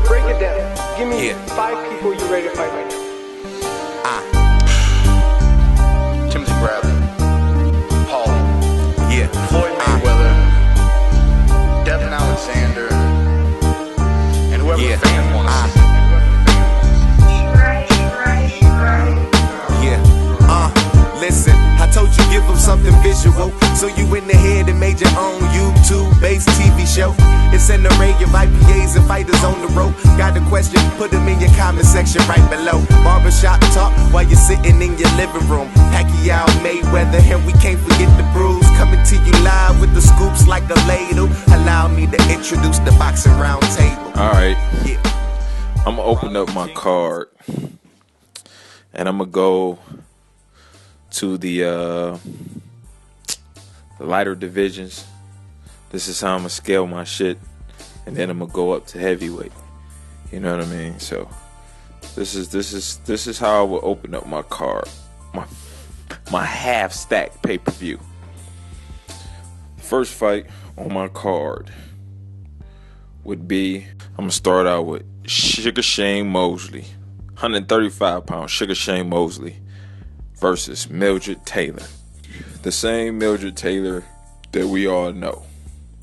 break it down. Give me 5 people you're ready to fight right now. Timothy Bradley, Paul, Floyd Mayweather, Devin Alexander, and whoever the fans want to see. Listen, I told you give them something visual, so you went ahead and made your own YouTube-based TV show. It's an array of IPAs and fighters on the road. Got a question? Put them in your comment section right below. Barbershop talk while you're sitting in your living room. Pacquiao, Mayweather, and we can't forget the brews. Coming to you live with the scoops like a ladle. Allow me to introduce the boxing round table. Alright, I'm gonna open up my card and I'm gonna go to the lighter divisions. This is how I'm gonna scale my shit, and then I'm gonna go up to heavyweight. You know what I mean? So this is how I will open up my card, my half stack pay-per-view. First fight on my card would be, I'm gonna start out with Sugar Shane Mosley, 135-pound Sugar Shane Mosley versus Mildred Taylor. The same Mildred Taylor that we all know.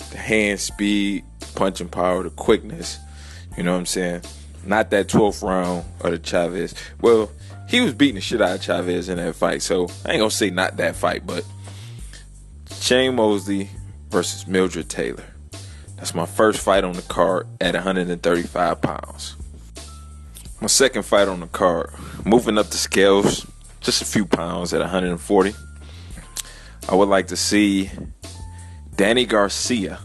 The hand speed, punching power, the quickness. You know what I'm saying? Not that 12th round of the Chavez. Well, he was beating the shit out of Chavez in that fight, so I ain't gonna say not that fight, but Shane Mosley versus Mildred Taylor. That's my first fight on the card at 135 pounds. My second fight on the card, moving up the scales just a few pounds at 140. I would like to see Danny Garcia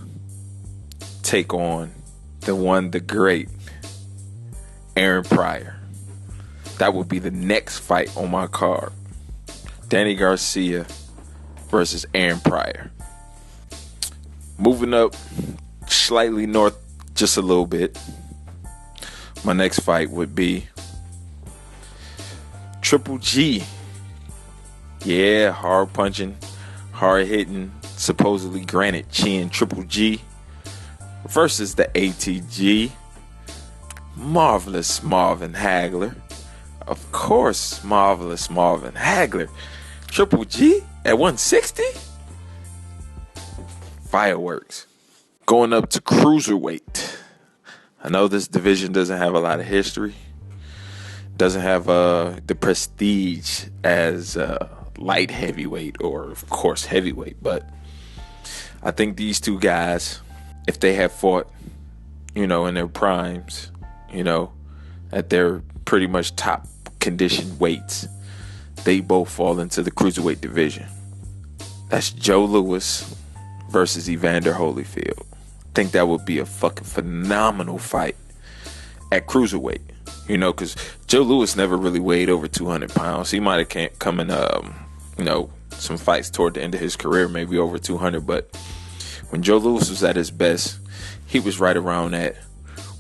take on the great Aaron Pryor. That would be the next fight on my card. Danny Garcia versus Aaron Pryor. Moving up slightly north just a little bit, my next fight would be Triple G. Yeah, hard punching, hard hitting, supposedly granite chin Triple G versus the ATG, Marvelous Marvin Hagler. Of course, Marvelous Marvin Hagler. Triple G at 160? Fireworks. Going up to cruiserweight. I know this division doesn't have a lot of history. Doesn't have the prestige as light heavyweight or, of course, heavyweight. But I think these two guys, if they have fought, in their primes, at their pretty much top condition weights, they both fall into the cruiserweight division. That's Joe Louis versus Evander Holyfield. I think that would be a fucking phenomenal fight at cruiserweight. Because Joe Louis never really weighed over 200 pounds. He might have come in, some fights toward the end of his career, maybe over 200. But when Joe Louis was at his best, he was right around at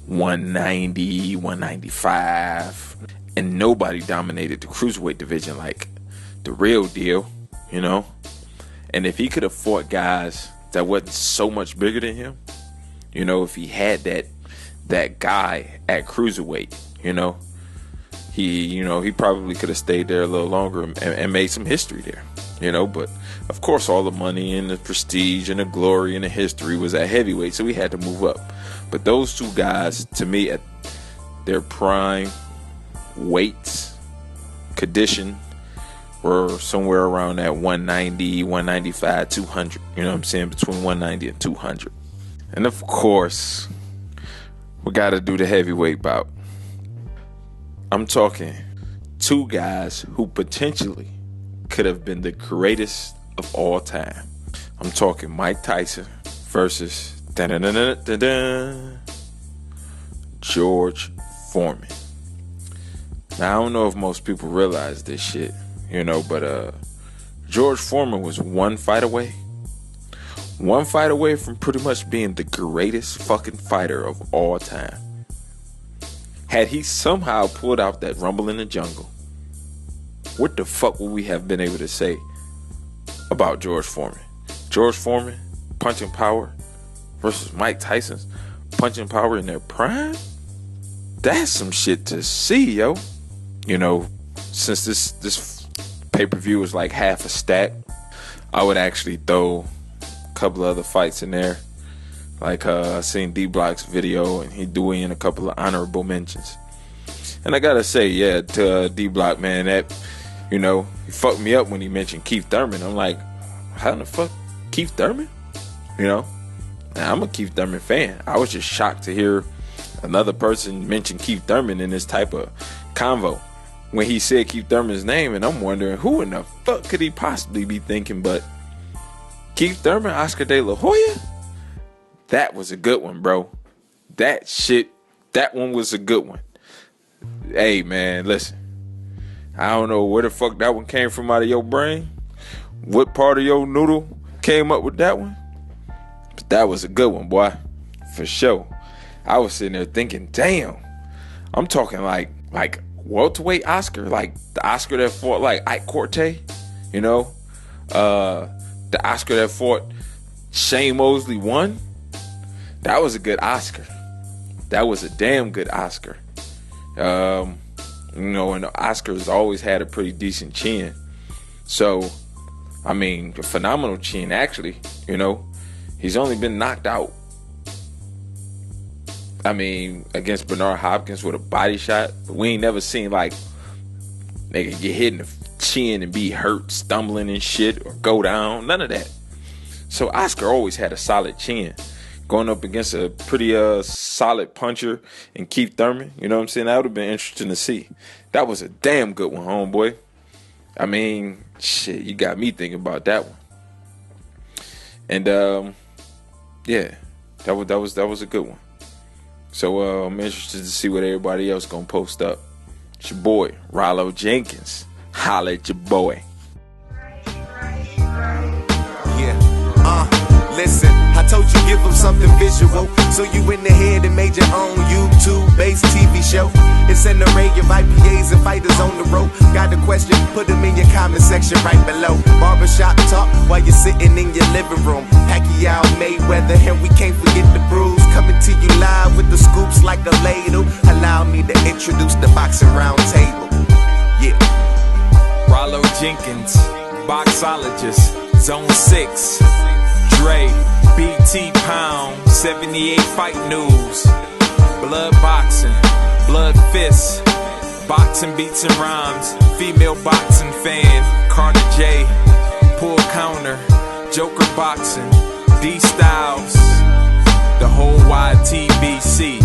190, 195. And nobody dominated the cruiserweight division like the real deal, And if he could have fought guys that wasn't so much bigger than him, if he had that guy at cruiserweight, he probably could have stayed there a little longer and made some history there, but of course all the money and the prestige and the glory and the history was at heavyweight, so he had to move up. But those two guys, to me, at their prime weights, condition, were somewhere around that 190, 195, 200, between 190 and 200. And of course, we got to do the heavyweight bout. I'm talking two guys who potentially could have been the greatest of all time. I'm talking Mike Tyson versus George Foreman. Now, I don't know if most people realize this shit, but George Foreman was one fight away from pretty much being the greatest fucking fighter of all time. Had he somehow pulled out that Rumble in the Jungle, what the fuck would we have been able to say about George Foreman? George Foreman, punching power, versus Mike Tyson's punching power in their prime? that's some shit to see, yo. You know, since this pay-per-view was like half a stack, I would actually throw a couple of other fights in there. Like I seen D-Block's video, and he doing in a couple of honorable mentions. And I gotta say, yeah, to D-Block, man, that, you know, he fucked me up when he mentioned Keith Thurman. I'm like, how the fuck, Keith Thurman? You know, now, I'm a Keith Thurman fan. I was just shocked to hear another person mention Keith Thurman in this type of convo when he said Keith Thurman's name, and I'm wondering who in the fuck could he possibly be thinking but Keith Thurman, Oscar De La Hoya? That was a good one, bro. That one was a good one. Hey, man, listen. I don't know where the fuck that one came from out of your brain. What part of your noodle came up with that one? But that was a good one, boy. For sure. I was sitting there thinking, damn. I'm talking like welterweight Oscar. Like the Oscar that fought like Ike Corte. You know? The Oscar that fought Shane Mosley won. That was a good Oscar. That was a damn good Oscar. You know, and Oscar's always had a pretty decent chin. So, I mean, a phenomenal chin, actually. You know, he's only been knocked out, I mean, against Bernard Hopkins with a body shot. But we ain't never seen, like, nigga get hit in the chin and be hurt, stumbling and shit, or go down. None of that. So, Oscar always had a solid chin. Going up against a pretty solid puncher in Keith Thurman, you know what I'm saying? That would have been interesting to see. That was a damn good one, homeboy. I mean, shit, you got me thinking about that one. And yeah, that was a good one. So I'm interested to see what everybody else gonna post up. It's your boy, Rollo Jenkins. Holla at your boy. Listen, I told you give them something visual, so you in the head and made your own YouTube-based TV show. It's an array of IPAs and fighters on the road. Got a question? Put them in your comment section right below. Barbershop talk while you're sitting in your living room. Pacquiao, Mayweather, and we can't forget the brews. Coming to you live with the scoops like a ladle. Allow me to introduce the boxing round table. Yeah. Rollo Jenkins, boxologist, Zone 6. Dre, BT Pound, 78 Fight News, Blood Boxing, Blood Fists, Boxing Beats and Rhymes, Female Boxing Fan, Carter J, Pull Counter, Joker Boxing, D Styles, the whole YTBC.